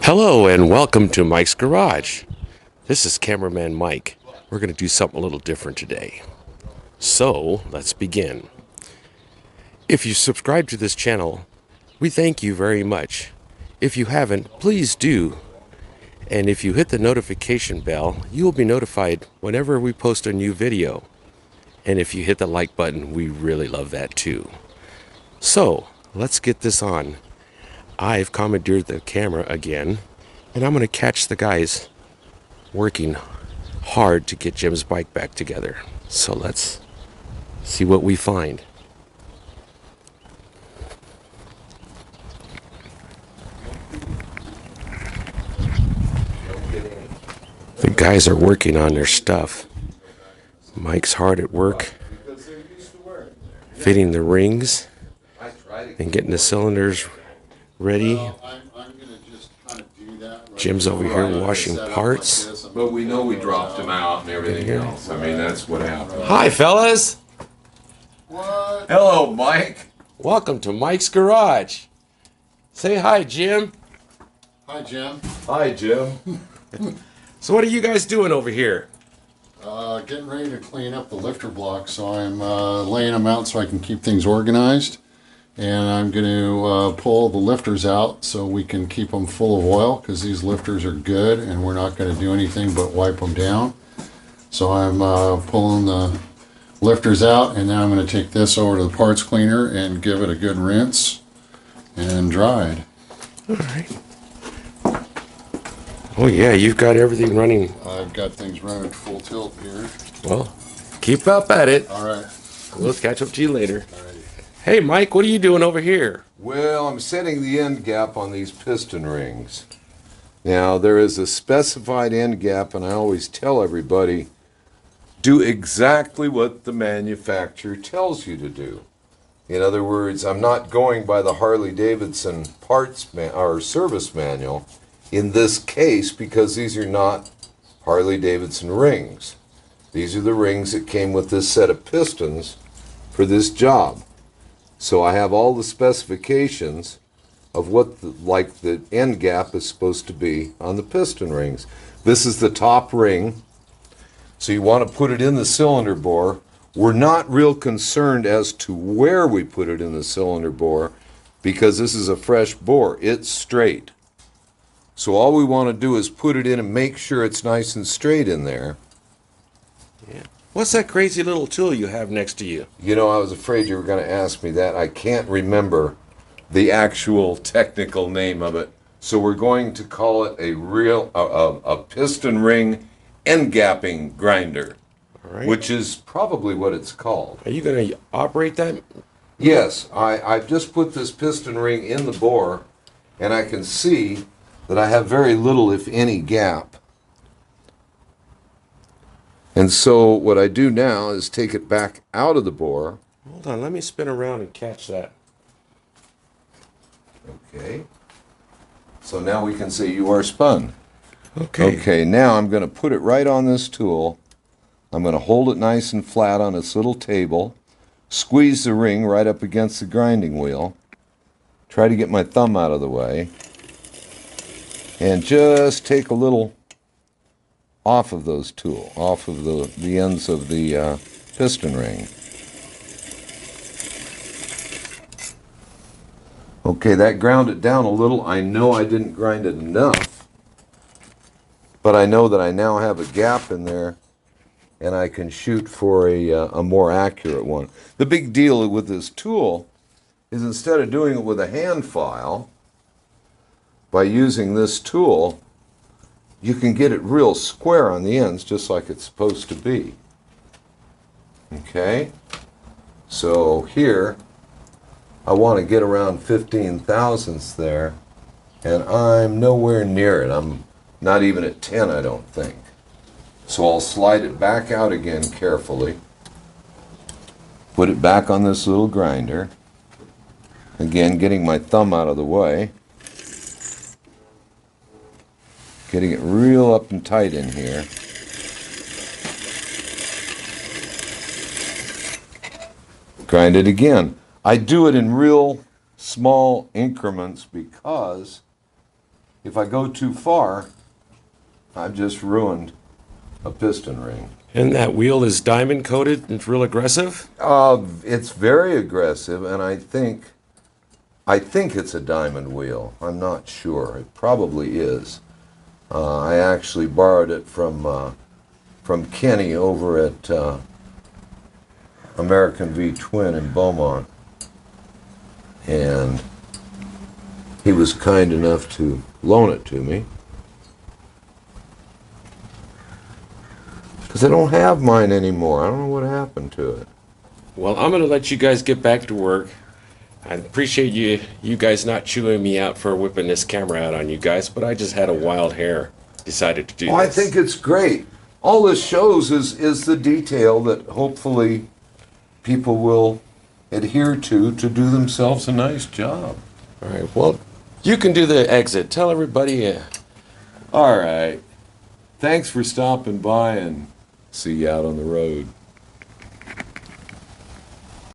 Hello and welcome to Mike's Garage. This is Cameraman Mike. We're going to do something a little different today. So, let's begin. If you subscribe to this channel, we thank you very much. If you haven't, please do. And if you hit the notification bell, you will be notified whenever we post a new video. And if you hit the like button, we really love that too. So, let's get this on. I've commandeered the camera again, and I'm going to catch the guys working hard to get Jim's bike back together. So let's see what we find. The guys are working on their stuff. Mike's hard at work, fitting the rings and getting the cylinders ready. Jim's over here washing parts. But we know we dropped them out and everything else. I mean, that's what happened. Hi, fellas. What? Hello, Mike. Welcome to Mike's Garage. Say hi, Jim. Hi, Jim. Hi, Jim. So what are you guys doing over here? Getting ready to clean up the lifter blocks, so I'm laying them out so I can keep things organized. And I'm going to pull the lifters out so we can keep them full of oil, because these lifters are good and we're not going to do anything but wipe them down. So I'm pulling the lifters out, and now I'm going to take this over to the parts cleaner and give it a good rinse and dry it. All right. Oh yeah, you've got everything running. I've got things running full tilt here. Well, keep up at it. All right. We'll catch up to you later. All right. Hey, Mike, what are you doing over here? Well, I'm setting the end gap on these piston rings. Now, there is a specified end gap, and I always tell everybody, do exactly what the manufacturer tells you to do. In other words, I'm not going by the Harley Davidson parts or service manual in this case, because these are not Harley Davidson rings. These are the rings that came with this set of pistons for this job. So I have all the specifications of what the end gap is supposed to be on the piston rings. This is the top ring, so you want to put it in the cylinder bore. We're not real concerned as to where we put it in the cylinder bore, because this is a fresh bore. It's straight. So all we want to do is put it in and make sure it's nice and straight in there. Yeah. What's that crazy little tool you have next to you? You know, I was afraid you were going to ask me that. I can't remember the actual technical name of it. So we're going to call it a piston ring end gapping grinder, All right. which is probably what it's called. Are you going to operate that? Yes, I've just put this piston ring in the bore, and I can see that I have very little, if any, gap. And so what I do now is take it back out of the bore. Hold on, let me spin around and catch that. Okay. So now we can say you are spun. Okay. Okay, now I'm going to put it right on this tool. I'm going to hold it nice and flat on its little table. Squeeze the ring right up against the grinding wheel. Try to get my thumb out of the way. And just take a little off of those tools, off of the ends of the piston ring. Okay, that ground it down a little. I know I didn't grind it enough, but I know that I now have a gap in there, and I can shoot for a more accurate one. The big deal with this tool is, instead of doing it with a hand file, by using this tool, you can get it real square on the ends, just like it's supposed to be. Okay? So here, I want to get around 15 thousandths there, and I'm nowhere near it. I'm not even at 10, I don't think. So I'll slide it back out again carefully, put it back on this little grinder, again getting my thumb out of the way, getting it real up and tight in here. Grind it again. I do it in real small increments because if I go too far, I've just ruined a piston ring. And that wheel is diamond coated and real aggressive? It's very aggressive, and I think it's a diamond wheel. I'm not sure. It probably is. I actually borrowed it from Kenny over at American V Twin in Beaumont, and he was kind enough to loan it to me. Because I don't have mine anymore. I don't know what happened to it. Well, I'm going to let you guys get back to work. I appreciate you guys not chewing me out for whipping this camera out on you guys, but I just had a wild hair. Decided to do this. I think it's great. All this shows is the detail that hopefully people will adhere to do themselves a nice job. All right, well, you can do the exit. Tell everybody. All right. Thanks for stopping by, and see you out on the road.